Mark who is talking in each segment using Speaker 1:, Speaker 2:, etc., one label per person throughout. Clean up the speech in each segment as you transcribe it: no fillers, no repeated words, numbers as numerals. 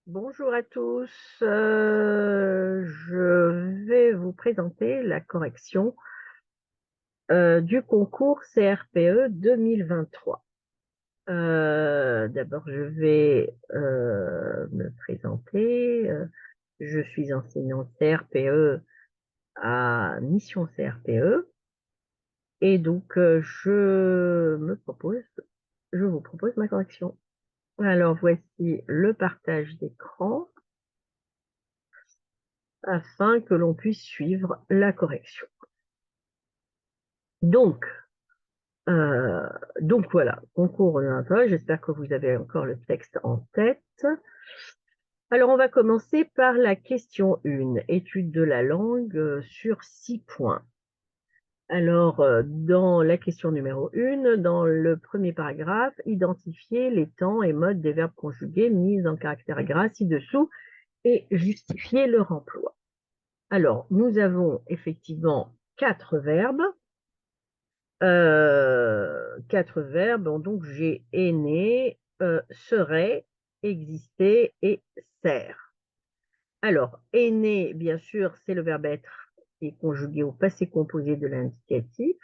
Speaker 1: Bonjour à tous. Je vais vous présenter la correction du concours CRPE 2023. D'abord, je vais me présenter. Je suis enseignante CRPE à Mission CRPE et donc je vous propose ma correction. Alors, voici le partage d'écran afin que l'on puisse suivre la correction. Donc, euh, donc voilà, concours oriental, j'espère que vous avez encore le texte en tête. Alors, on va commencer par la question 1, étude de la langue sur 6 points. Alors, dans la question numéro 1, dans le premier paragraphe, identifiez les temps et modes des verbes conjugués mis en caractère gras ci-dessous et justifiez leur emploi. Alors, nous avons effectivement 4 verbes. 4 verbes, donc j'ai aîné, serait, exister et sert. Alors, aîné, bien sûr, c'est le verbe être qui est conjugué au passé composé de l'indicatif,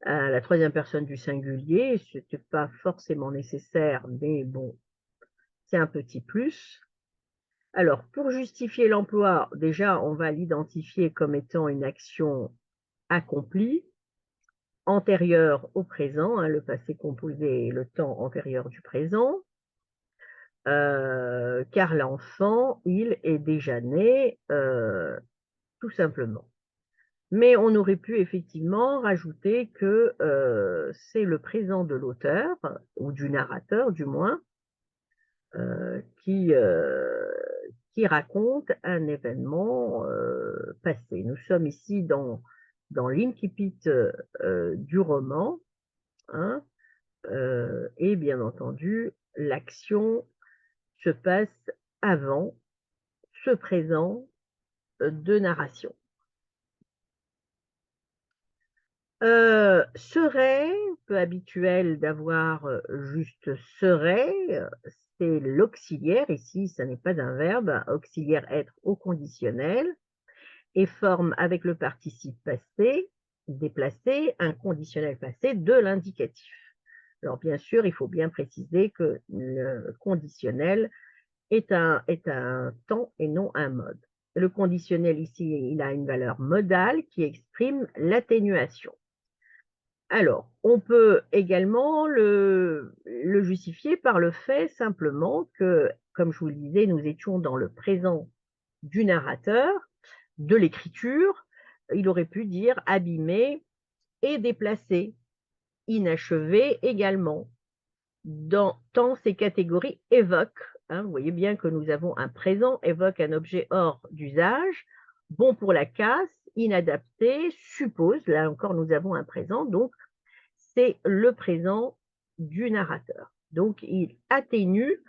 Speaker 1: à la troisième personne du singulier. Ce n'était pas forcément nécessaire, mais bon, c'est un petit plus. Alors, pour justifier l'emploi, déjà, on va l'identifier comme étant une action accomplie, antérieur au présent, le passé composé est le temps antérieur du présent, car l'enfant, il est déjà né, tout simplement. Mais on aurait pu effectivement rajouter que c'est le présent de l'auteur, ou du narrateur du moins, euh, qui, euh, qui raconte un événement passé. Nous sommes ici dans l'incipit du roman, hein, et bien entendu, l'action se passe avant ce présent de narration. Serait, peu habituel d'avoir juste serait, c'est l'auxiliaire, ici ça n'est pas un verbe, auxiliaire être au conditionnel, et forme avec le participe passé, déplacé, un conditionnel passé de l'indicatif. Alors bien sûr, il faut bien préciser que le conditionnel est un temps et non un mode. Le conditionnel ici, il a une valeur modale qui exprime l'atténuation. Alors, on peut également le justifier par le fait simplement que, comme je vous le disais, nous étions dans le présent du narrateur, de l'écriture. Il aurait pu dire abîmé et déplacé, inachevé également. Tant ces catégories évoquent, vous voyez bien que nous avons un présent, évoque un objet hors d'usage, bon pour la casse, inadapté, suppose, là encore nous avons un présent, donc c'est le présent du narrateur. Donc il atténue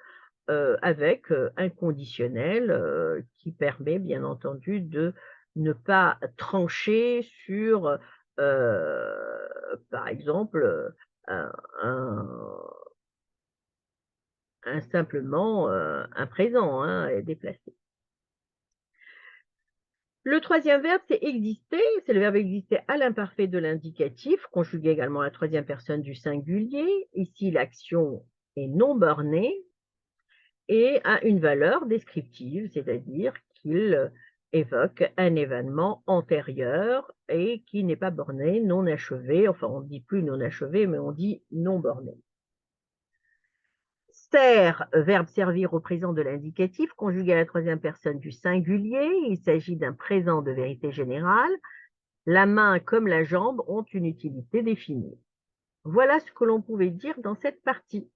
Speaker 1: avec un conditionnel qui permet bien entendu de ne pas trancher sur, par exemple, un, un simplement un présent déplacé. Le troisième verbe, c'est exister. C'est le verbe exister à l'imparfait de l'indicatif, conjugué également à la troisième personne du singulier. Ici, l'action est non bornée et a une valeur descriptive, c'est-à-dire qu'il évoque un événement antérieur et qui n'est pas borné, non achevé. Enfin, on ne dit plus non achevé, mais on dit non borné. Sert, verbe servir au présent de l'indicatif, conjugué à la troisième personne du singulier. Il s'agit d'un présent de vérité générale. La main comme la jambe ont une utilité définie. Voilà ce que l'on pouvait dire dans cette partie.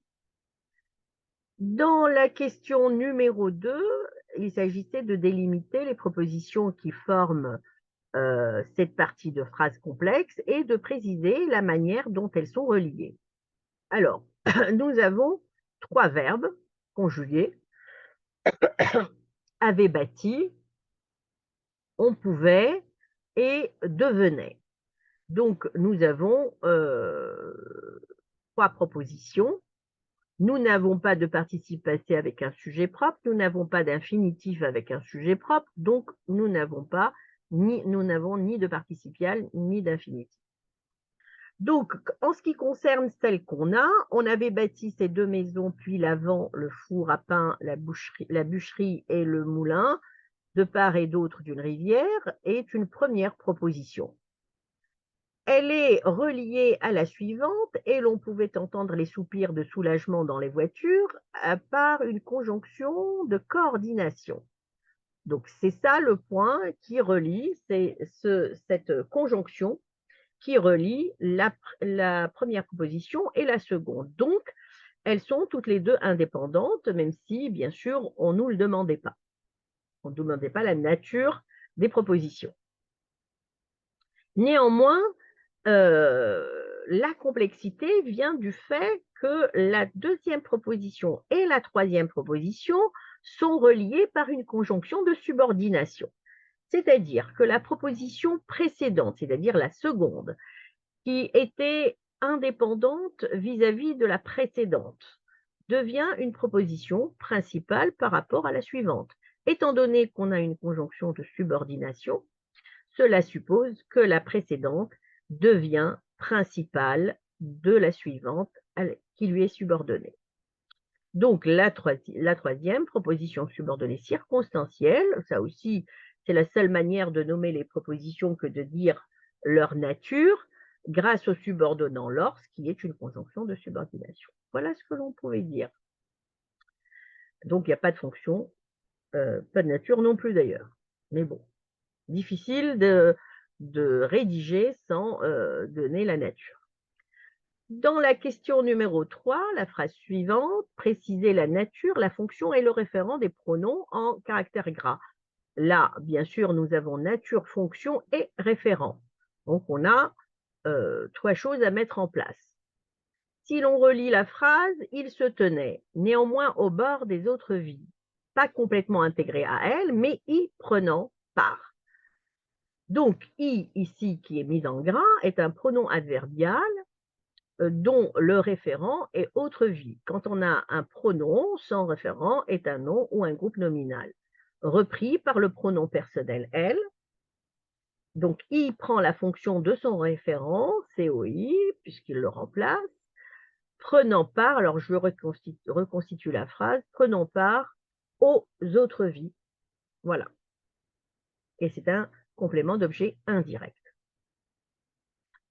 Speaker 1: Dans la question numéro 2, il s'agissait de délimiter les propositions qui forment cette partie de phrase complexe et de préciser la manière dont elles sont reliées. Alors, nous avons 3 verbes conjugués, avait bâti, on pouvait et devenait. Donc, nous avons 3 propositions Nous n'avons pas de participe passé avec un sujet propre, nous n'avons pas d'infinitif avec un sujet propre, donc nous n'avons ni de participial ni d'infinitif. Donc, en ce qui concerne celle qu'on a, on avait bâti ces 2 maisons, puis l'avant, le four à pain, la bûcherie et le moulin, de part et d'autre d'une rivière, est une première proposition. Elle est reliée à la suivante et l'on pouvait entendre les soupirs de soulagement dans les voitures par une conjonction de coordination. Donc c'est ça le point qui relie, c'est cette conjonction qui relie la première proposition et la seconde. Donc elles sont toutes les deux indépendantes, même si bien sûr on ne nous le demandait pas. On ne nous demandait pas la nature des propositions. Néanmoins, la complexité vient du fait que la deuxième proposition et la troisième proposition sont reliées par une conjonction de subordination. C'est-à-dire que la proposition précédente, c'est-à-dire la seconde, qui était indépendante vis-à-vis de la précédente, devient une proposition principale par rapport à la suivante. Étant donné qu'on a une conjonction de subordination, cela suppose que la précédente devient principale de la suivante qui lui est subordonnée. Donc la troisième proposition subordonnée circonstancielle, ça aussi c'est la seule manière de nommer les propositions que de dire leur nature, grâce au subordonnant lors, qui est une conjonction de subordination. Voilà ce que l'on pouvait dire. Donc il n'y a pas de fonction, pas de nature non plus d'ailleurs. Mais bon, difficile de rédiger sans donner la nature. Dans la question numéro 3, la phrase suivante, préciser la nature, la fonction et le référent des pronoms en caractères gras. Là, bien sûr, nous avons nature, fonction et référent. Donc, on a 3 choses à mettre en place. Si l'on relit la phrase, il se tenait néanmoins au bord des autres vies, pas complètement intégré à elle, mais y prenant part. Donc, i, ici, qui est mis en gras, est un pronom adverbial dont le référent est autre vie. Quand on a un pronom, son référent est un nom ou un groupe nominal, repris par le pronom personnel elle. Donc, i prend la fonction de son référent, COI, puisqu'il le remplace, prenant part, alors je reconstitue la phrase, prenant part aux autres vies. Voilà. Et c'est un complément d'objet indirect.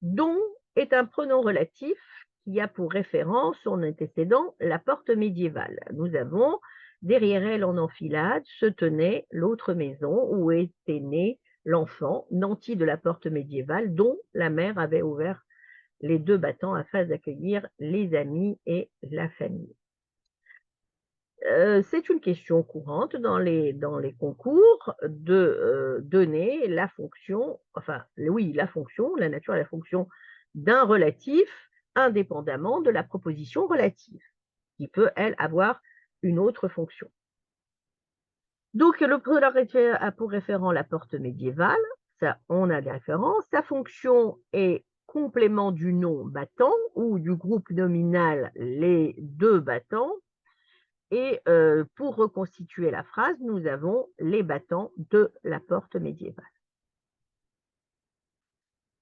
Speaker 1: Dont est un pronom relatif qui a pour référence son antécédent, la porte médiévale. Nous avons derrière elle en enfilade se tenait l'autre maison où était né l'enfant, nanti de la porte médiévale, dont la mère avait ouvert les 2 battants afin d'accueillir les amis et la famille. C'est une question courante dans les concours de donner la fonction, enfin oui, la fonction, la nature et la fonction d'un relatif indépendamment de la proposition relative, qui peut, elle, avoir une autre fonction. Donc le pronom a pour référent la porte médiévale, ça on a des références. Sa fonction est complément du nom battant ou du groupe nominal les 2 battants. Et pour reconstituer la phrase, nous avons les battants de la porte médiévale.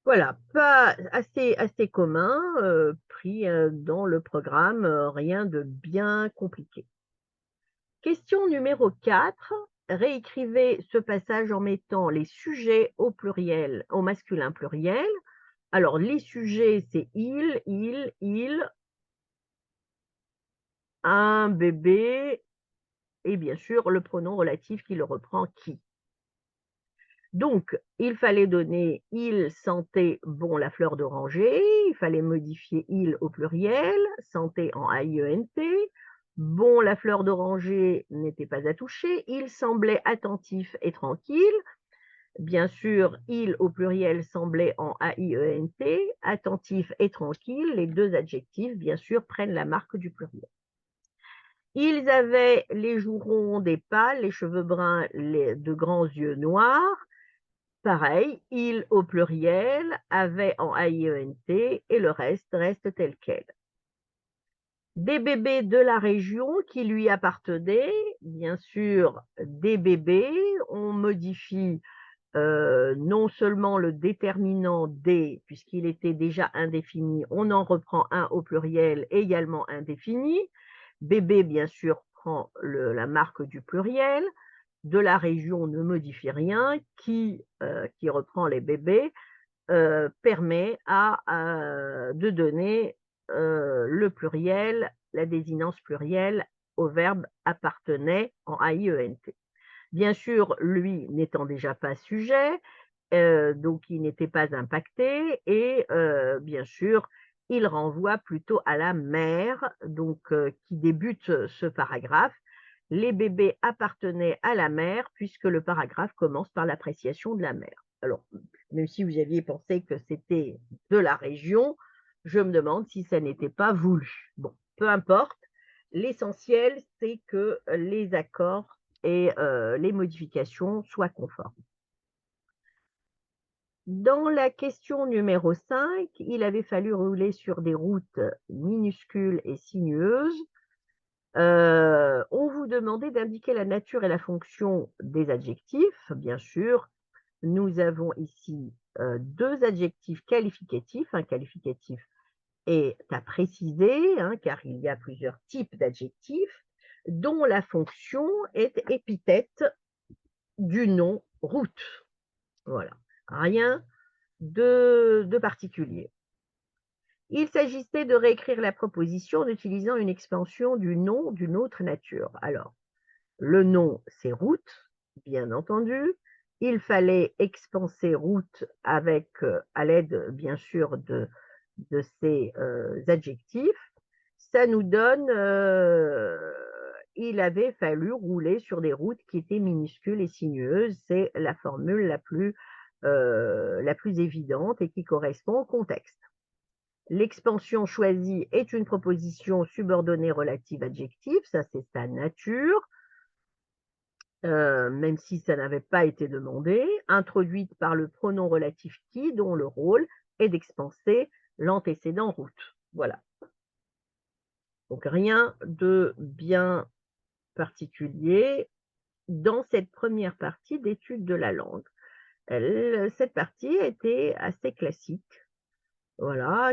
Speaker 1: Voilà, pas assez commun, pris dans le programme, rien de bien compliqué. Question numéro 4, réécrivez ce passage en mettant les sujets au pluriel, au masculin pluriel. Alors les sujets, c'est il, un bébé, et bien sûr le pronom relatif qui le reprend qui. Donc, il fallait donner il sentait bon la fleur d'oranger, il fallait modifier il au pluriel, sentait en AIENT, bon la fleur d'oranger n'était pas à toucher, il semblait attentif et tranquille. Bien sûr, il au pluriel semblait en AIENT, attentif et tranquille, les 2 adjectifs, bien sûr, prennent la marque du pluriel. Ils avaient les joues rondes et pâles, les cheveux bruns, de grands yeux noirs. Pareil, il au pluriel, avait en AIENT et le reste tel quel. Des bébés de la région qui lui appartenaient, bien sûr, des bébés. On modifie non seulement le déterminant des, puisqu'il était déjà indéfini, on en reprend un au pluriel également indéfini. Bébé, bien sûr, prend la marque du pluriel. De la région, on ne modifie rien. Qui reprend les bébés, permet de donner le pluriel, la désinence plurielle au verbe appartenait en AIENT. Bien sûr, lui n'étant déjà pas sujet, donc il n'était pas impacté et bien sûr, il renvoie plutôt à la mère, donc qui débute ce paragraphe. Les bébés appartenaient à la mère puisque le paragraphe commence par l'appréciation de la mère. Alors, même si vous aviez pensé que c'était de la région, je me demande si ça n'était pas voulu. Bon, peu importe, l'essentiel, c'est que les accords et les modifications soient conformes. Dans la question numéro 5, il avait fallu rouler sur des routes minuscules et sinueuses. On vous demandait d'indiquer la nature et la fonction des adjectifs. Bien sûr, nous avons ici 2 adjectifs qualificatifs. Un qualificatif est à préciser, hein, car il y a plusieurs types d'adjectifs, dont la fonction est épithète du nom route. Voilà, rien de particulier. Il s'agissait de réécrire la proposition en utilisant une expansion du nom d'une autre nature. Alors, le nom, c'est route, bien entendu. Il fallait expanser route avec, à l'aide, bien sûr, de ces adjectifs. Ça nous donne, il avait fallu rouler sur des routes qui étaient minuscules et sinueuses. C'est la formule la plus évidente et qui correspond au contexte. L'expansion choisie est une proposition subordonnée relative adjective, ça c'est sa nature, même si ça n'avait pas été demandé, introduite par le pronom relatif qui, dont le rôle est d'expanser l'antécédent route. Voilà. Donc rien de bien particulier dans cette première partie d'étude de la langue. Cette partie était assez classique. Voilà,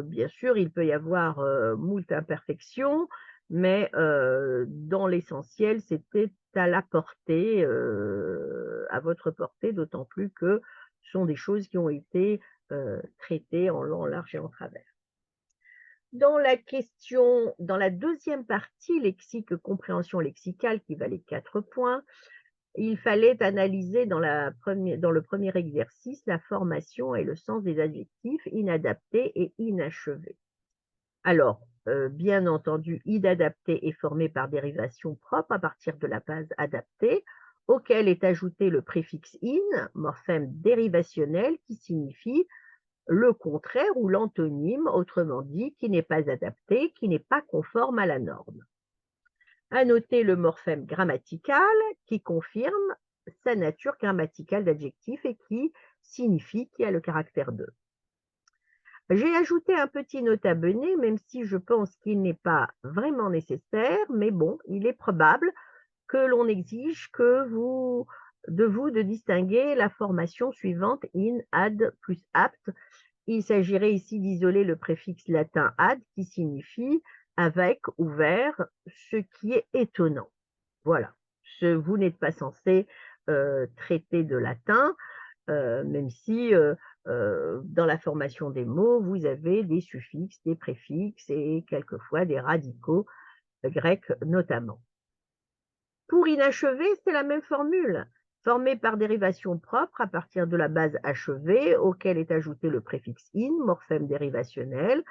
Speaker 1: bien sûr, il peut y avoir, moult imperfections, mais dans l'essentiel, c'était à la portée, à votre portée, d'autant plus que ce sont des choses qui ont été, traitées en long, en large et en travers. Dans la deuxième partie, lexique, compréhension lexicale, qui valait 4 points, il fallait analyser dans le premier exercice la formation et le sens des adjectifs inadaptés et inachevés. Alors, bien entendu, inadapté est formé par dérivation propre à partir de la base adaptée, auquel est ajouté le préfixe in, morphème dérivationnel qui signifie le contraire ou l'antonyme, autrement dit, qui n'est pas adapté, qui n'est pas conforme à la norme. À noter le morphème grammatical qui confirme sa nature grammaticale d'adjectif et qui signifie qu'il a le caractère de. J'ai ajouté un petit nota bene, même si je pense qu'il n'est pas vraiment nécessaire, mais bon, il est probable que l'on exige de vous de distinguer la formation suivante in, ad plus apt. Il s'agirait ici d'isoler le préfixe latin ad qui signifie avec ou vers, ce qui est étonnant. Voilà. Vous n'êtes pas censé traiter de latin, même si dans la formation des mots, vous avez des suffixes, des préfixes et quelquefois des radicaux grecs notamment. Pour inachevé, c'est la même formule, formée par dérivation propre à partir de la base achevée, auquel est ajouté le préfixe in, morphème dérivationnel,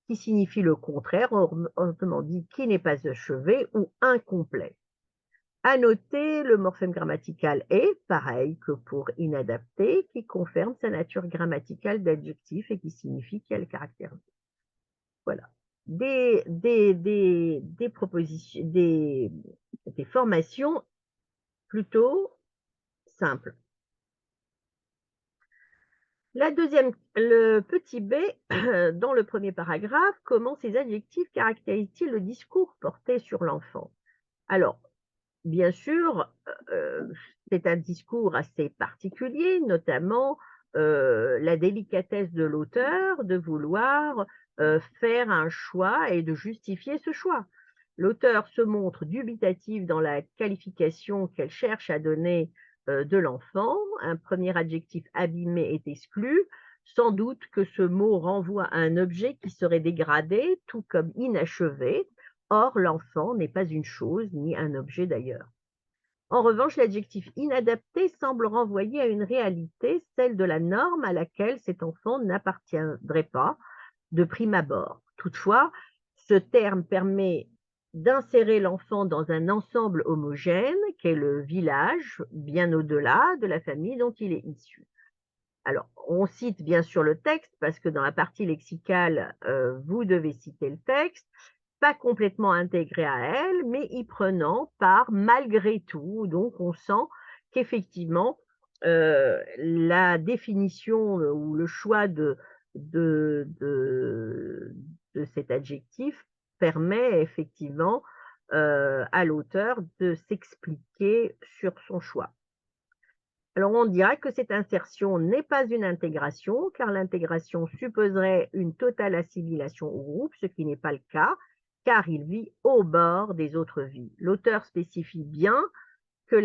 Speaker 1: qui signifie le contraire, autrement dit qui n'est pas achevé ou incomplet. À noter, le morphème grammatical est, pareil que pour inadapté, qui confirme sa nature grammaticale d'adjectif et qui signifie qu'il a le caractère de. Voilà. Des propositions, des formations plutôt simples. Le petit b, dans le premier paragraphe, comment ces adjectifs caractérisent-ils le discours porté sur l'enfant? Alors, bien sûr, c'est un discours assez particulier, notamment, la délicatesse de l'auteur de vouloir, faire un choix et de justifier ce choix. L'auteur se montre dubitatif dans la qualification qu'elle cherche à donner, de l'enfant. Un premier adjectif abîmé est exclu, sans doute que ce mot renvoie à un objet qui serait dégradé, tout comme inachevé. Or, l'enfant n'est pas une chose, ni un objet d'ailleurs. En revanche, l'adjectif inadapté semble renvoyer à une réalité, celle de la norme à laquelle cet enfant n'appartiendrait pas de prime abord. Toutefois, ce terme permet d'insérer l'enfant dans un ensemble homogène qu'est le village, bien au-delà de la famille dont il est issu. Alors, on cite bien sûr le texte parce que dans la partie lexicale, vous devez citer le texte, pas complètement intégré à elle, mais y prenant part malgré tout. Donc on sent qu'effectivement, la définition, ou le choix de de de cet adjectif permet effectivement, à l'auteur de s'expliquer sur son choix. Alors on dirait que cette insertion n'est pas une intégration, car l'intégration supposerait une totale assimilation au groupe, ce qui n'est pas le cas, car il vit au bord des autres vies. L'auteur spécifie bien que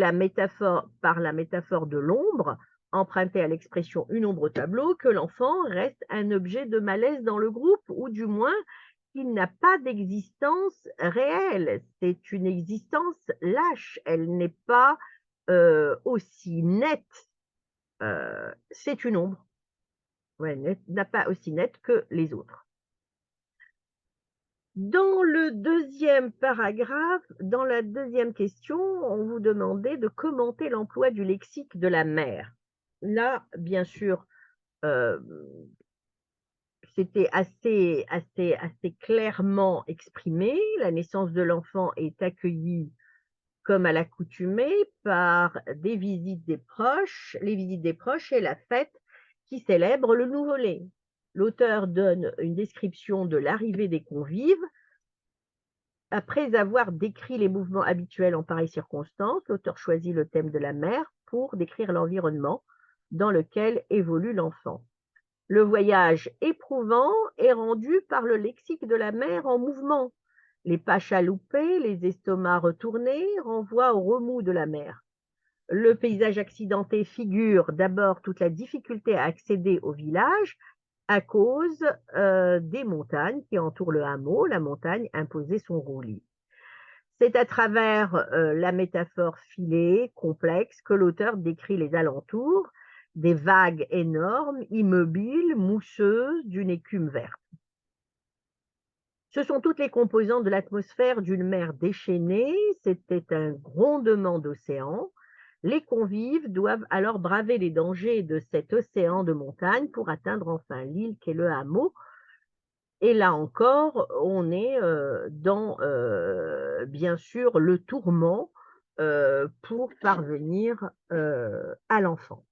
Speaker 1: par la métaphore de l'ombre, empruntée à l'expression une ombre au tableau, que l'enfant reste un objet de malaise dans le groupe, ou du moins qu'il n'a pas d'existence réelle. C'est une existence lâche, elle n'est pas aussi nette, c'est une ombre, ouais, n'a pas aussi nette que les autres. Dans le deuxième paragraphe, dans la deuxième question, on vous demandait de commenter l'emploi du lexique de la mère. Là, bien sûr, hem, c'était assez clairement exprimé. La naissance de l'enfant est accueillie comme à l'accoutumée par des visites des proches, les visites des proches et la fête qui célèbre le nouveau-né. L'auteur donne une description de l'arrivée des convives. Après avoir décrit les mouvements habituels en pareille circonstance, l'auteur choisit le thème de la mère pour décrire l'environnement dans lequel évolue l'enfant. Le voyage éprouvant est rendu par le lexique de la mer en mouvement. Les pas chaloupés, les estomacs retournés renvoient au remous de la mer. Le paysage accidenté figure d'abord toute la difficulté à accéder au village à cause des montagnes qui entourent le hameau. La montagne imposait son roulis. C'est à travers la métaphore filée, complexe, que l'auteur décrit les alentours, des vagues énormes, immobiles, mousseuses, d'une écume verte. Ce sont toutes les composantes de l'atmosphère d'une mer déchaînée, c'était un grondement d'océan. Les convives doivent alors braver les dangers de cet océan de montagne pour atteindre enfin l'île qu'est le hameau. Et là encore, on est, dans, bien sûr, le tourment, pour parvenir, à l'enfant.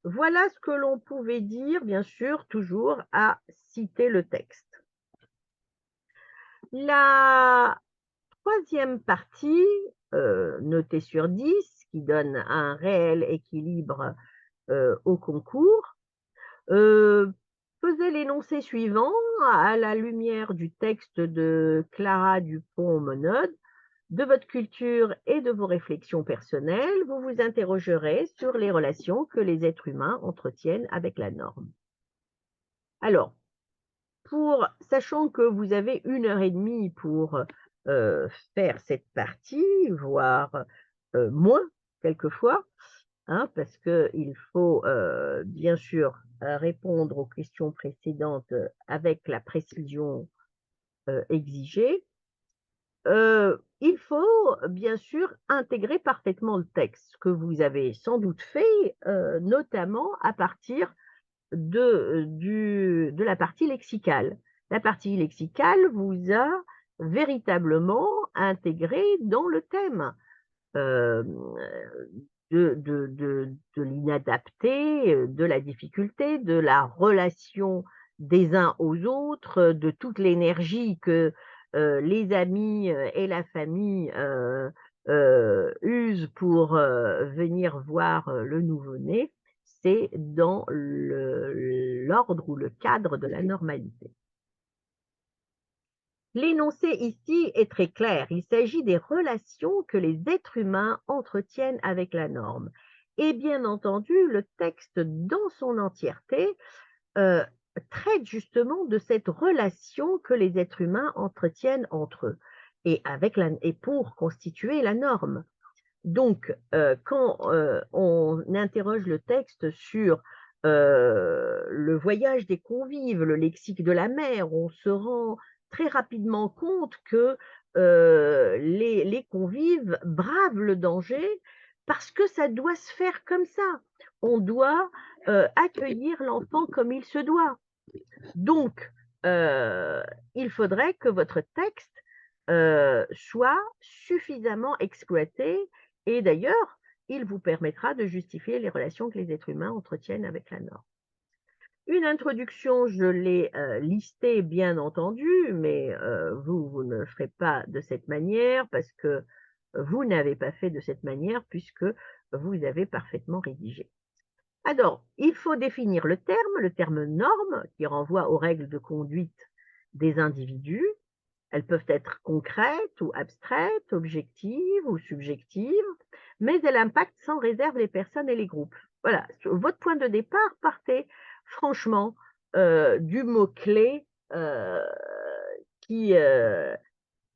Speaker 1: Voilà ce que l'on pouvait dire, bien sûr, toujours à citer le texte. La troisième partie, notée sur 10, qui donne un réel équilibre, au concours, Heu, faisait l'énoncé suivant: «À la lumière du texte de Clara Dupont-Monod, de votre culture et de vos réflexions personnelles, vous vous interrogerez sur les relations que les êtres humains entretiennent avec la norme». Alors, sachant que vous avez 1 heure et demie pour, faire cette partie, voire, moins quelquefois, hein, parce qu'il faut, bien sûr, répondre aux questions précédentes, avec la précision, exigée. Il faut, bien sûr, intégrer parfaitement le texte, ce que vous avez sans doute fait, notamment à partir de la partie lexicale. La partie lexicale vous a véritablement intégré dans le thème. Hem, de l'inadapté, de la difficulté, de la relation des uns aux autres, de toute l'énergie que, les amis, et la famille, usent pour, venir voir, le nouveau-né. C'est dans l'ordre ou le cadre de la normalité. L'énoncé ici est très clair. Il s'agit des relations que les êtres humains entretiennent avec la norme. Et bien entendu, le texte dans son entièreté euh, traite justement de cette relation que les êtres humains entretiennent entre eux et pour constituer la norme. Donc, quand on interroge le texte sur le voyage des convives, le lexique de la mer, on se rend très rapidement compte que les convives bravent le danger parce que ça doit se faire comme ça. On doit accueillir l'enfant comme il se doit. Donc, heu, il faudrait que votre texte, soit suffisamment exploité et d'ailleurs, il vous permettra de justifier les relations que les êtres humains entretiennent avec la norme. Une introduction, je l'ai, listée bien entendu, mais vous ne le ferez pas de cette manière parce que vous n'avez pas fait de cette manière puisque vous avez parfaitement rédigé. Alors, il faut définir le terme norme, qui renvoie aux règles de conduite des individus. Elles peuvent être concrètes ou abstraites, objectives ou subjectives, mais elles impactent sans réserve les personnes et les groupes. Voilà, sur votre point de départ, partez franchement du mot-clé qui, euh,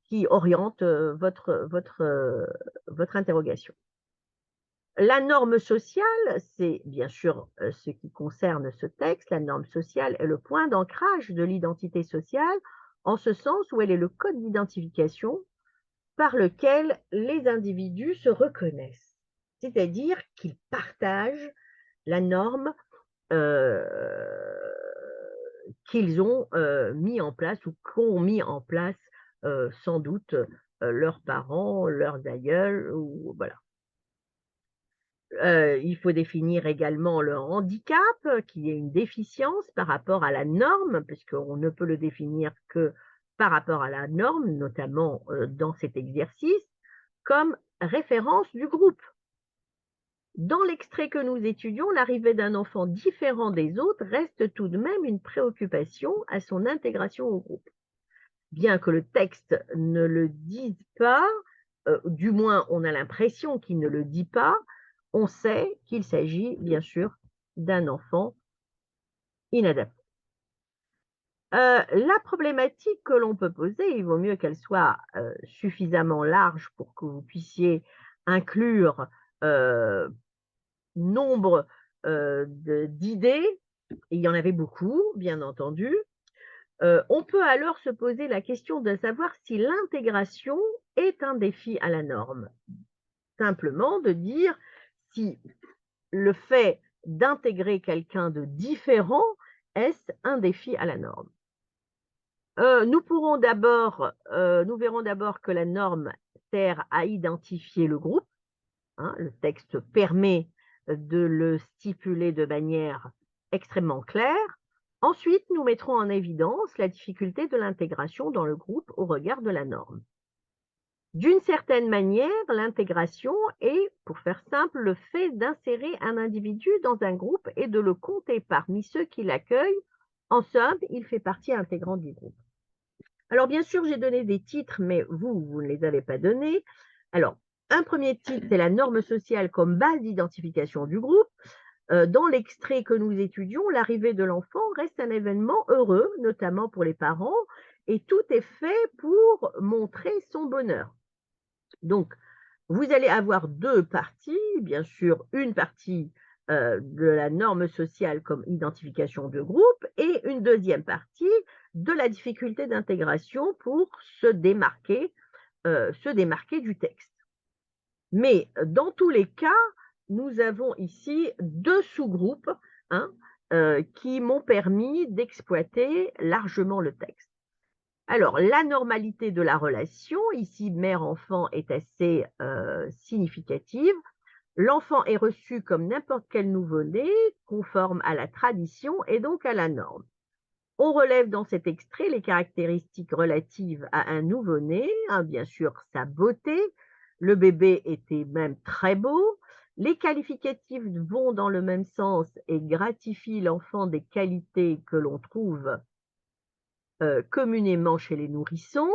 Speaker 1: qui oriente votre interrogation. La norme sociale, c'est bien sûr, ce qui concerne ce texte. La norme sociale est le point d'ancrage de l'identité sociale, en ce sens où elle est le code d'identification par lequel les individus se reconnaissent. C'est-à-dire qu'ils partagent la norme, heu, qu'ils ont, mis en place ou qu'ont mis en place, sans doute, leurs parents, leurs aïeuls ou voilà. Il faut définir également le handicap, qui est une déficience par rapport à la norme, puisqu'on ne peut le définir que par rapport à la norme, notamment, dans cet exercice, comme référence du groupe. Dans l'extrait que nous étudions, l'arrivée d'un enfant différent des autres reste tout de même une préoccupation à son intégration au groupe. Bien que le texte ne le dise pas, du moins on a l'impression qu'il ne le dit pas, on sait qu'il s'agit bien sûr d'un enfant inadapté. La problématique que l'on peut poser, il vaut mieux qu'elle soit, suffisamment large pour que vous puissiez inclure, heu, nombre, d'idées. Il y en avait beaucoup, bien entendu. On peut alors se poser la question de savoir si l'intégration est un défi à la norme. Simplement de dire si le fait d'intégrer quelqu'un de différent, est-ce un défi à la norme? Nous verrons d'abord que la norme sert à identifier le groupe, hein, le texte permet de le stipuler de manière extrêmement claire. Ensuite, nous mettrons en évidence la difficulté de l'intégration dans le groupe au regard de la norme. D'une certaine manière, l'intégration est, pour faire simple, le fait d'insérer un individu dans un groupe et de le compter parmi ceux qui l'accueillent. En somme, il fait partie intégrante du groupe. Alors bien sûr, j'ai donné des titres, mais vous ne les avez pas donnés. Alors, un premier titre, c'est la norme sociale comme base d'identification du groupe. Dans l'extrait que nous étudions, l'arrivée de l'enfant reste un événement heureux, notamment pour les parents, et tout est fait pour montrer son bonheur. Donc, vous allez avoir 2 parties, bien sûr, une partie, de la norme sociale comme identification de groupe et une deuxième partie de la difficulté d'intégration pour se démarquer du texte. Mais dans tous les cas, nous avons ici 2 sous-groupes, hein, qui m'ont permis d'exploiter largement le texte. Alors, la normalité de la relation, ici mère-enfant, est assez significative. L'enfant est reçu comme n'importe quel nouveau-né, conforme à la tradition et donc à la norme. On relève dans cet extrait les caractéristiques relatives à un nouveau-né, hein, bien sûr sa beauté, le bébé était même très beau, les qualificatifs vont dans le même sens et gratifient l'enfant des qualités que l'on trouve communément chez les nourrissons.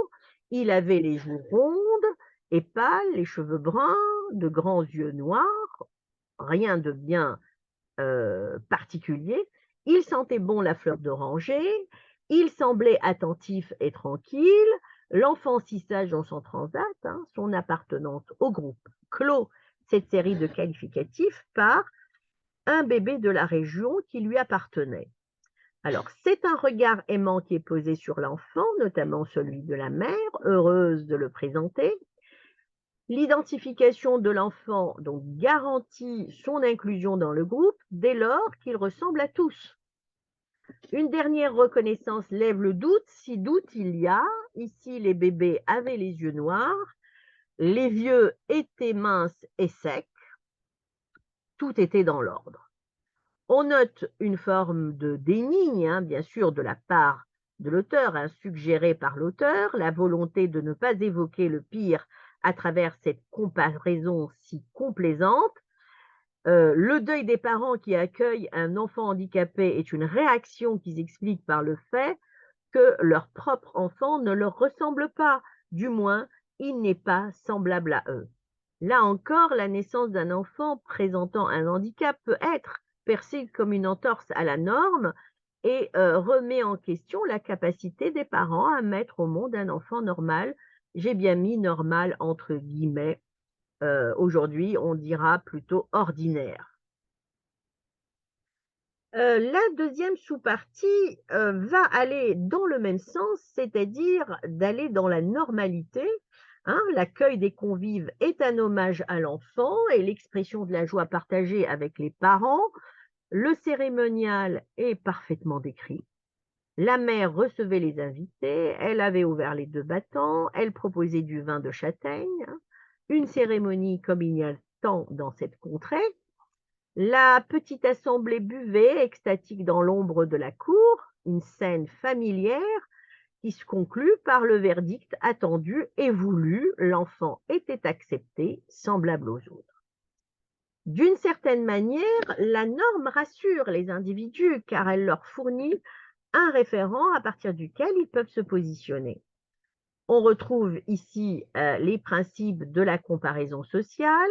Speaker 1: Il avait les joues rondes et pâles, les cheveux bruns, de grands yeux noirs, rien de bien particulier. Il sentait bon la fleur d'oranger, il semblait attentif et tranquille, l'enfant si sage dans son transat, hein, son appartenance au groupe clos cette série de qualificatifs par un bébé de la région qui lui appartenait. Alors, c'est un regard aimant qui est posé sur l'enfant, notamment celui de la mère, heureuse de le présenter. L'identification de l'enfant donc garantit son inclusion dans le groupe dès lors qu'il ressemble à tous. Une dernière reconnaissance lève le doute, si doute il y a. Ici, les bébés avaient les yeux noirs, les vieux étaient minces et secs, tout était dans l'ordre. On note une forme de déni, hein, bien sûr, de la part de l'auteur, hein, suggérée par l'auteur, la volonté de ne pas évoquer le pire à travers cette comparaison si complaisante. Le deuil des parents qui accueillent un enfant handicapé est une réaction qu'ils expliquent par le fait que leur propre enfant ne leur ressemble pas, du moins, il n'est pas semblable à eux. Là encore, la naissance d'un enfant présentant un handicap peut être perçue comme une entorse à la norme et remet en question la capacité des parents à mettre au monde un enfant normal. J'ai bien mis normal entre guillemets. Aujourd'hui, on dira plutôt ordinaire. La deuxième sous-partie va aller dans le même sens, c'est-à-dire d'aller dans la normalité, hein. L'accueil des convives est un hommage à l'enfant et l'expression de la joie partagée avec les parents. Le cérémonial est parfaitement décrit. La mère recevait les invités, elle avait ouvert les 2 battants, elle proposait du vin de châtaigne, hein. Une cérémonie comme il y a tant dans cette contrée. La petite assemblée buvait, extatique dans l'ombre de la cour, une scène familière qui se conclut par le verdict attendu et voulu, l'enfant était accepté, semblable aux autres. D'une certaine manière, la norme rassure les individus car elle leur fournit un référent à partir duquel ils peuvent se positionner. On retrouve ici les principes de la comparaison sociale.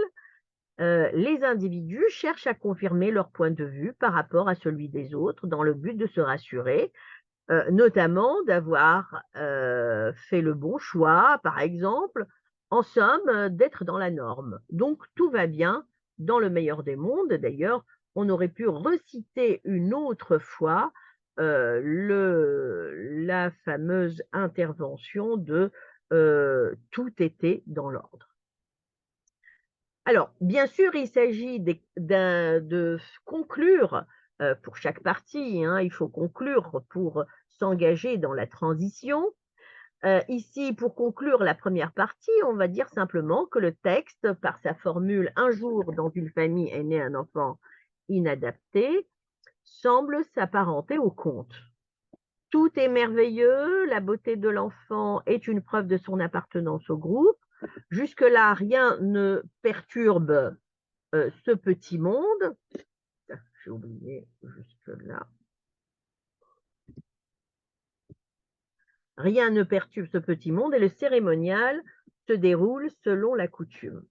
Speaker 1: Les individus cherchent à confirmer leur point de vue par rapport à celui des autres dans le but de se rassurer, notamment d'avoir fait le bon choix, par exemple, en somme, d'être dans la norme. Donc tout va bien dans le meilleur des mondes. D'ailleurs, on aurait pu reciter une autre fois la fameuse intervention de tout était dans l'ordre. Alors, bien sûr, il s'agit de conclure pour chaque partie, hein, il faut conclure pour s'engager dans la transition. Ici, pour conclure la première partie, on va dire simplement que le texte, par sa formule « Un jour, dans une famille est né un enfant inadapté », semble s'apparenter au conte. Tout est merveilleux, la beauté de l'enfant est une preuve de son appartenance au groupe. Jusque-là, rien ne perturbe ce petit monde. J'ai oublié jusque-là. Rien ne perturbe ce petit monde et le cérémonial se déroule selon la coutume.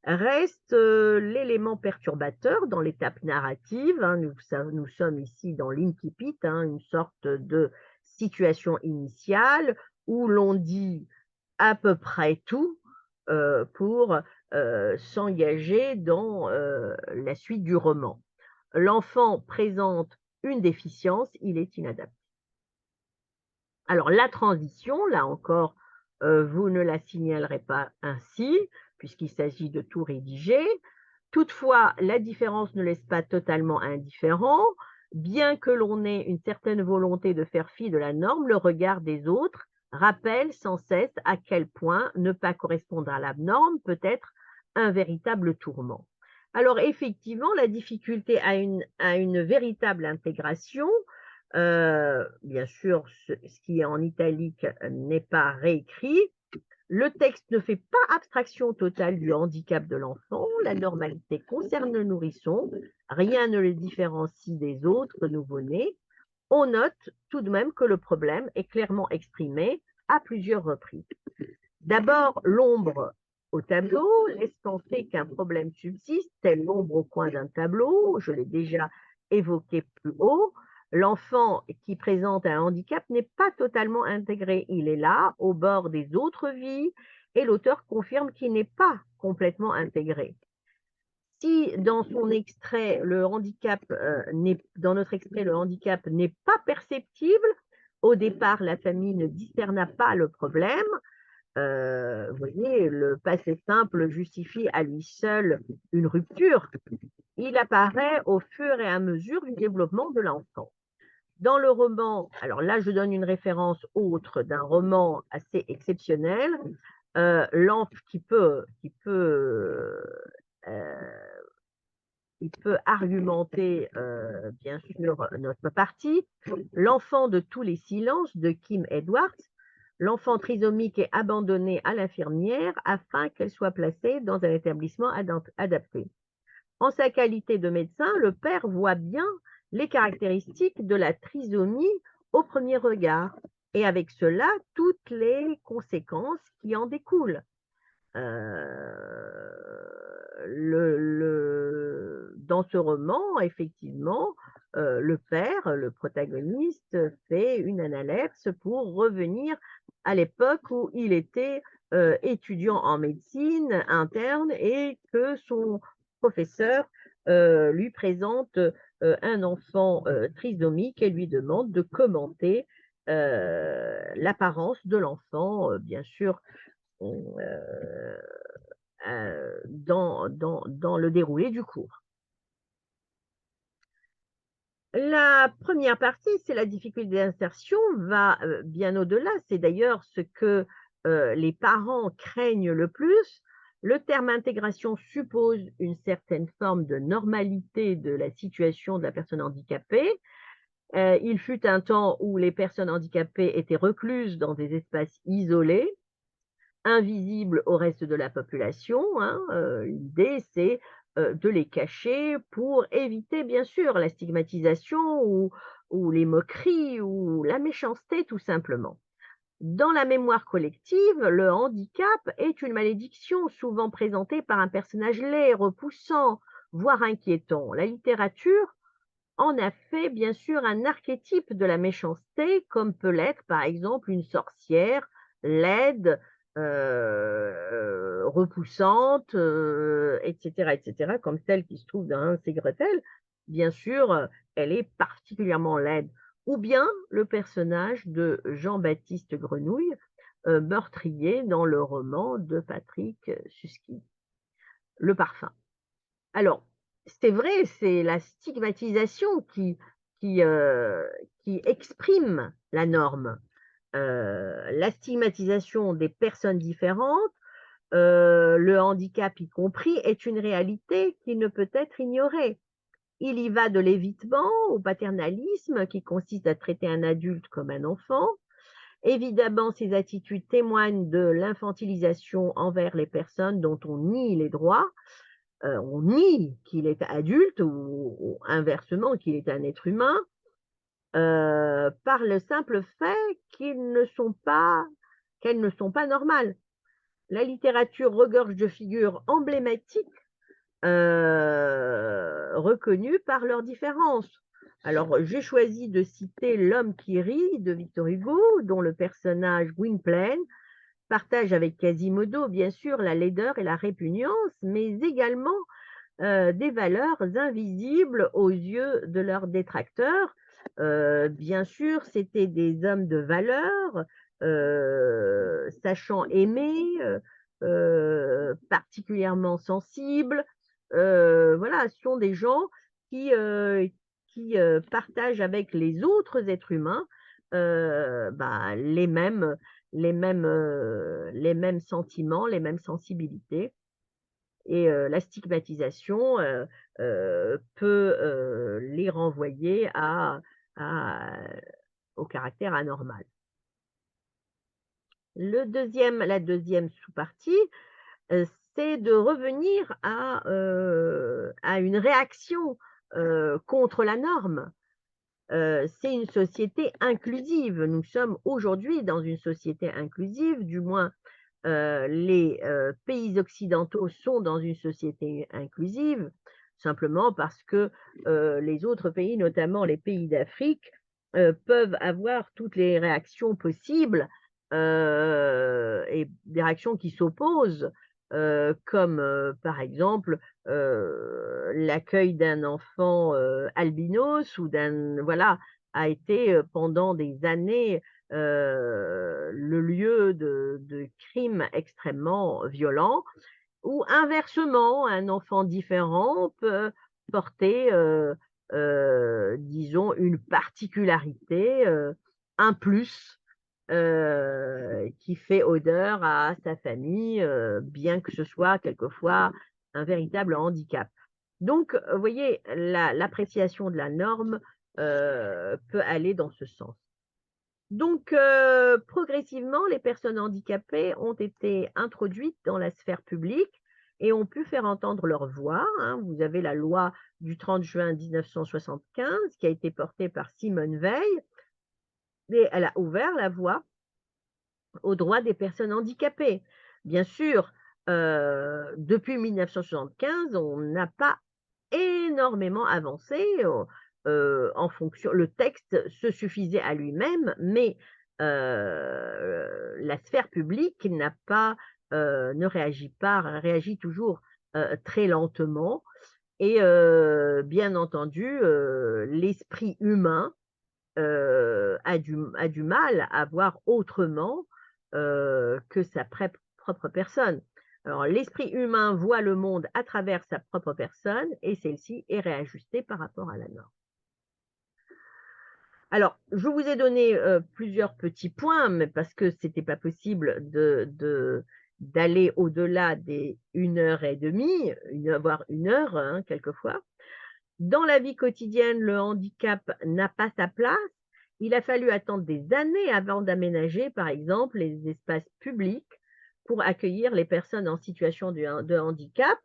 Speaker 1: Reste l'élément perturbateur dans l'étape narrative, hein, nous sommes ici dans l'incipit, hein, une sorte de situation initiale où l'on dit à peu près tout pour s'engager dans la suite du roman. L'enfant présente une déficience, il est inadapté. Alors la transition, là encore, vous ne la signalerez pas ainsi, puisqu'il s'agit de tout rédiger. Toutefois, la différence ne laisse pas totalement indifférent. Bien que l'on ait une certaine volonté de faire fi de la norme, le regard des autres rappelle sans cesse à quel point ne pas correspondre à la norme peut être un véritable tourment. Alors effectivement, la difficulté à une véritable intégration, bien sûr, ce qui est en italique n'est pas réécrit. Le texte ne fait pas abstraction totale du handicap de l'enfant. La normalité concerne le nourrisson. Rien ne le différencie des autres nouveau-nés. On note tout de même que le problème est clairement exprimé à plusieurs reprises. D'abord, l'ombre au tableau laisse penser qu'un problème subsiste, telle l'ombre au coin d'un tableau, je l'ai déjà évoqué plus haut. L'enfant qui présente un handicap n'est pas totalement intégré, il est là, au bord des autres vies, et l'auteur confirme qu'il n'est pas complètement intégré. Si dans son extrait, dans notre extrait, le handicap n'est pas perceptible, au départ, la famille ne discerna pas le problème, vous voyez, le passé simple justifie à lui seul une rupture. Il apparaît au fur et à mesure du développement de l'enfant. Dans le roman, alors là, je donne une référence autre d'un roman assez exceptionnel, l'enfant euh, qui peut argumenter, bien sûr, notre partie. L'enfant de tous les silences de Kim Edwards. L'enfant trisomique est abandonné à l'infirmière afin qu'elle soit placée dans un établissement adapté. En sa qualité de médecin, le père voit bien les caractéristiques de la trisomie au premier regard et avec cela toutes les conséquences qui en découlent. Dans ce roman, effectivement, le père, le protagoniste, fait une analepse pour revenir à l'époque où il était étudiant en médecine interne et que son professeur lui présente un enfant trisomique et lui demande de commenter l'apparence de l'enfant, bien sûr, euh, dans le déroulé du cours. La première partie, c'est la difficulté d'insertion, va bien au-delà. C'est d'ailleurs ce que les parents craignent le plus. Le terme intégration suppose une certaine forme de normalité de la situation de la personne handicapée. Il fut un temps où les personnes handicapées étaient recluses dans des espaces isolés, invisibles au reste de la population, hein. L'idée, c'est de les cacher pour éviter, bien sûr, la stigmatisation ou les moqueries ou la méchanceté, tout simplement. Dans la mémoire collective, le handicap est une malédiction souvent présentée par un personnage laid, repoussant, voire inquiétant. La littérature en a fait, bien sûr, un archétype de la méchanceté, comme peut l'être, par exemple, une sorcière laide, repoussante, et cetera, comme celle qui se trouve dans Hans et Gretel. Bien sûr, elle est particulièrement laide. Ou bien le personnage de Jean-Baptiste Grenouille, meurtrier dans le roman de Patrick Susskind, Le Parfum. Alors, c'est vrai, c'est la stigmatisation qui, heu, qui exprime la norme. La stigmatisation des personnes différentes, le handicap y compris, est une réalité qui ne peut être ignorée. Il y va de l'évitement au paternalisme qui consiste à traiter un adulte comme un enfant. Évidemment, ces attitudes témoignent de l'infantilisation envers les personnes dont on nie les droits. On nie qu'il est adulte ou inversement qu'il est un être humain, par le simple fait qu'elles ne sont pas normales. La littérature regorge de figures emblématiques, reconnues par leurs différences. Alors, j'ai choisi de citer L'homme qui rit de Victor Hugo, dont le personnage Gwynplaine partage avec Quasimodo, bien sûr, la laideur et la répugnance, mais également des valeurs invisibles aux yeux de leurs détracteurs. Bien sûr, c'étaient des hommes de valeur, sachant aimer, particulièrement sensibles. Voilà, ce sont des gens qui, partagent avec les autres êtres humains, les mêmes sentiments, les mêmes sensibilités. et la stigmatisation, peut, les renvoyer à au caractère anormal. La deuxième sous-partie, heu, c'est de revenir à une réaction, contre la norme. C'est une société inclusive. Nous sommes aujourd'hui dans une société inclusive, du moins, les, pays occidentaux sont dans une société inclusive, simplement parce que, les autres pays, notamment les pays d'Afrique, peuvent avoir toutes les réactions possibles, et des réactions qui s'opposent, comme, par exemple, l'accueil d'un enfant, albinos ou voilà, a été, pendant des années, le lieu de crimes extrêmement violents, ou inversement, un enfant différent peut porter, disons une particularité, un plus, qui fait honneur à sa famille, bien que ce soit quelquefois un véritable handicap. Donc, vous voyez, l'appréciation de la norme, peut aller dans ce sens. Donc, progressivement, les personnes handicapées ont été introduites dans la sphère publique et ont pu faire entendre leur voix, hein. Vous avez la loi du 30 juin 1975 qui a été portée par Simone Veil, et elle a ouvert la voie aux droits des personnes handicapées. Bien sûr, depuis 1975, on n'a pas énormément avancé, en fonction le texte se suffisait à lui-même, mais la sphère publique ne réagit pas, réagit toujours, très lentement, et bien entendu, l'esprit humain, a du mal à voir autrement, que sa propre personne. Alors l'esprit humain voit le monde à travers sa propre personne et celle-ci est réajustée par rapport à la norme. Alors, je vous ai donné, plusieurs petits points, mais parce que c'était pas possible d'aller au-delà des 1 heure et demie, voire 1 heure, hein, quelquefois. Dans la vie quotidienne, le handicap n'a pas sa place. Il a fallu attendre des années avant d'aménager, par exemple, les espaces publics pour accueillir les personnes en situation de handicap,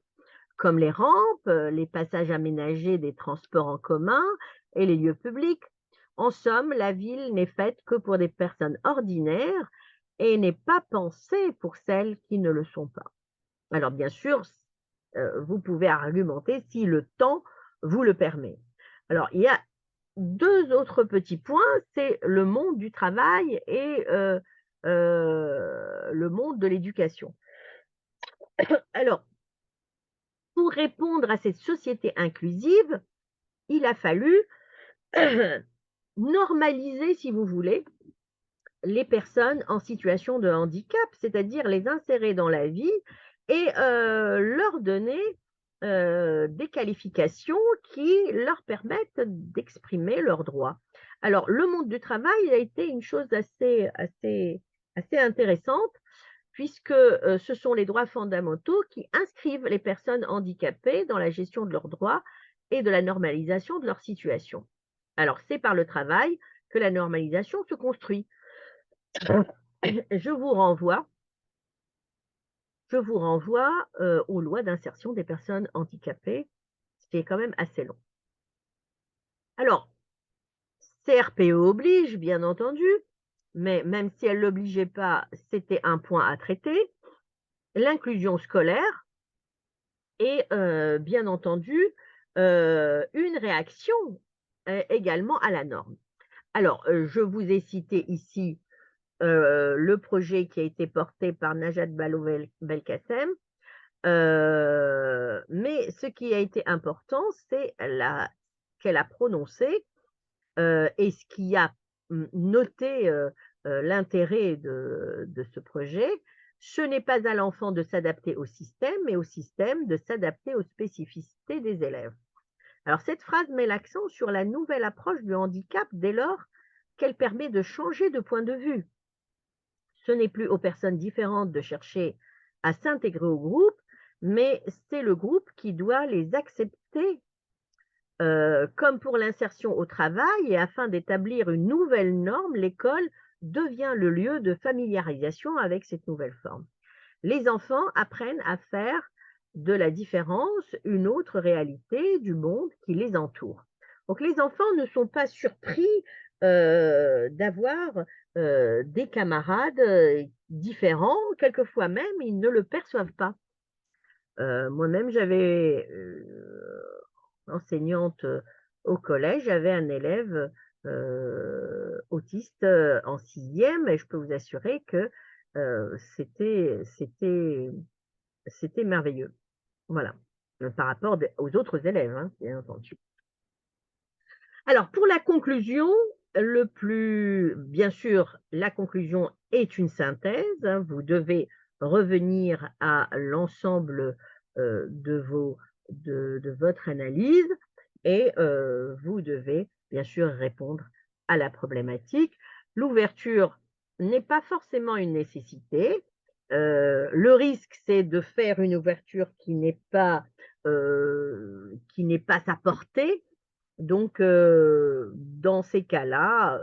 Speaker 1: comme les rampes, les passages aménagés des transports en commun et les lieux publics. En somme, la ville n'est faite que pour des personnes ordinaires et n'est pas pensée pour celles qui ne le sont pas. Alors bien sûr, vous pouvez argumenter si le temps vous le permet. Alors il y a 2 autres petits points, c'est le monde du travail et le monde de l'éducation. Alors, pour répondre à cette société inclusive, il a fallu normaliser, si vous voulez, les personnes en situation de handicap, c'est-à-dire les insérer dans la vie et leur donner, des qualifications qui leur permettent d'exprimer leurs droits. Alors le monde du travail a été une chose assez intéressante puisque, ce sont les droits fondamentaux qui inscrivent les personnes handicapées dans la gestion de leurs droits et de la normalisation de leur situation. Alors c'est par le travail que la normalisation se construit. Je vous renvoie aux lois d'insertion des personnes handicapées, ce qui est quand même assez long. Alors, CRPE oblige, bien entendu, mais même si elle l'obligeait pas, c'était un point à traiter. L'inclusion scolaire et bien entendu, une réaction, également à la norme. Alors, je vous ai cité ici, le projet qui a été porté par Najat Vallaud-Belkacem. Mais ce qui a été important, c'est la qu'elle a prononcé, et ce qui a, noté, l'intérêt de ce projet. Ce n'est pas à l'enfant de s'adapter au système, mais au système de s'adapter aux spécificités des élèves. Alors cette phrase met l'accent sur la nouvelle approche du handicap dès lors qu'elle permet de changer de point de vue. Ce n'est plus aux personnes différentes de chercher à s'intégrer au groupe, mais c'est le groupe qui doit les accepter, comme pour l'insertion au travail et afin d'établir une nouvelle norme, l'école devient le lieu de familiarisation avec cette nouvelle forme. Les enfants apprennent à faire de la différence une autre réalité du monde qui les entoure. Donc les enfants ne sont pas surpris, d'avoir, des camarades, différents, quelquefois même ils ne le perçoivent pas. Moi-même j'avais, enseignante, au collège, j'avais un élève, autiste, en sixième et je peux vous assurer que, c'était merveilleux. Voilà, par rapport des aux autres élèves, hein, bien entendu. Alors pour la conclusion, bien sûr, la conclusion est une synthèse, hein, vous devez revenir à l'ensemble, de votre analyse et vous devez bien sûr répondre à la problématique. L'ouverture n'est pas forcément une nécessité, le risque, c'est de faire une ouverture qui n'est pas à portée, donc dans ces cas-là,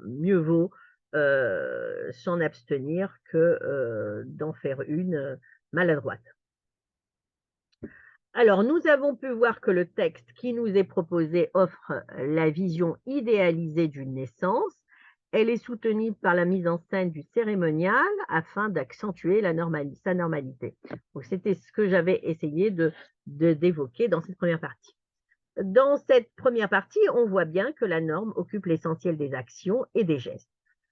Speaker 1: mieux vaut, s'en abstenir que, d'en faire une, maladroite. Alors nous avons pu voir que le texte qui nous est proposé offre la vision idéalisée d'une naissance. Elle est soutenue par la mise en scène du cérémonial afin d'accentuer sa normalité. Donc c'était ce que j'avais essayé d'évoquer dans cette première partie. Dans cette première partie, on voit bien que la norme occupe l'essentiel des actions et des gestes.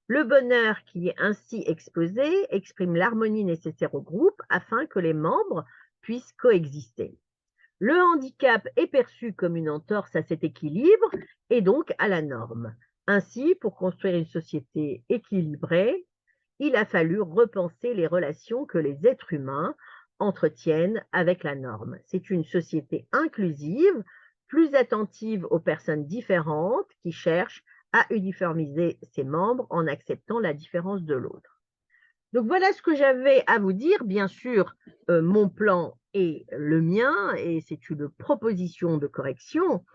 Speaker 1: Le bonheur qui est ainsi exposé exprime l'harmonie nécessaire au groupe afin que les membres puissent coexister. Le handicap est perçu comme une entorse à cet équilibre et donc à la norme. Ainsi, pour construire une société équilibrée, il a fallu repenser les relations que les êtres humains entretiennent avec la norme. C'est une société inclusive, plus attentive aux personnes différentes, qui cherche à uniformiser ses membres en acceptant la différence de l'autre. Donc voilà ce que j'avais à vous dire. Bien sûr, mon plan est le mien et c'est une proposition de correction,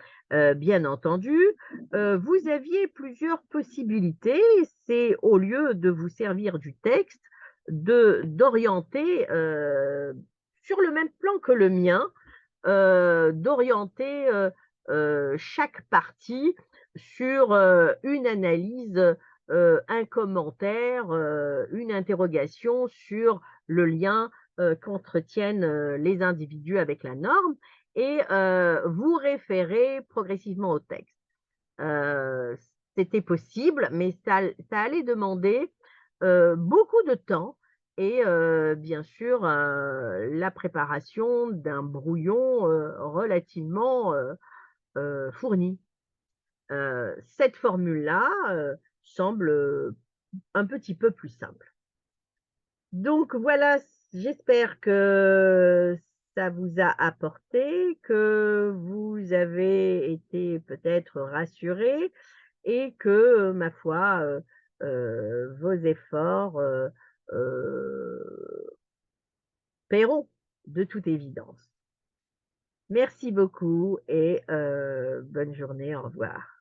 Speaker 1: bien entendu. Vous aviez plusieurs possibilités. C'est au lieu de vous servir du texte, d'orienter, sur le même plan que le mien, d'orienter, chaque partie sur, une analyse, un commentaire, une interrogation sur le lien, qu'entretiennent, les individus avec la norme et vous référer progressivement au texte. Heu, C'était possible, mais ça allait demander, beaucoup de temps et bien sûr, la préparation d'un brouillon, relativement, fourni. Cette formule-là, semble, un petit peu plus simple. Donc voilà, j'espère que ça vous a apporté, que vous avez été peut-être rassurés et que, ma foi, vos efforts, paieront de toute évidence. Merci beaucoup et bonne journée, au revoir.